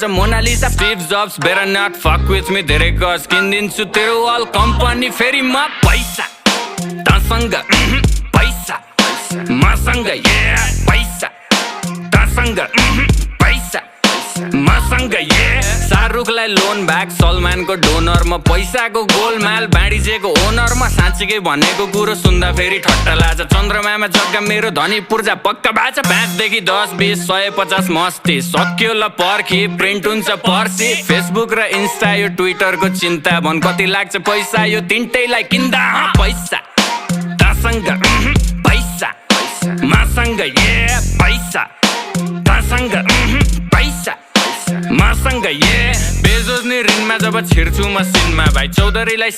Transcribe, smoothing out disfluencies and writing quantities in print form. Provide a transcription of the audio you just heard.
गर्छ Mona Lisa Steve Jobs better not fuck with me धेरै गज किनिदिन्छु तेरो अल कम्पनी फेरि म पैसा तसँग पैसा मसँग पैसा तसँग पैसा मसँग शाहरुखलाई लोन ब्याक सलमानको डोनर म पैसाको गोलमाल बाँडिजेको ओनर म साँच्चीकै भनेको कुरो सुन्दा फेरि ठट्टा लाग्छ चन्द्रमामा जग्गा मेरो धनी पूर्जा पक्का बाचा 5 देखि 10 20 150 मस्ती सक्यो ल पर्खी प्रिन्ट हुन्छ पर्सी फेसबुक र इन्स्टा यो ट्विटरको चिन्ता भन कति लाग्छ पैसा यो तिनटैलाई किन्दा पैसा तसँग पैसा मसँग पैसा तसँग पैसा मसँग बेजोज नि ऋणमा जब छिर्छु म सिनमा भाइ चौधरीलाई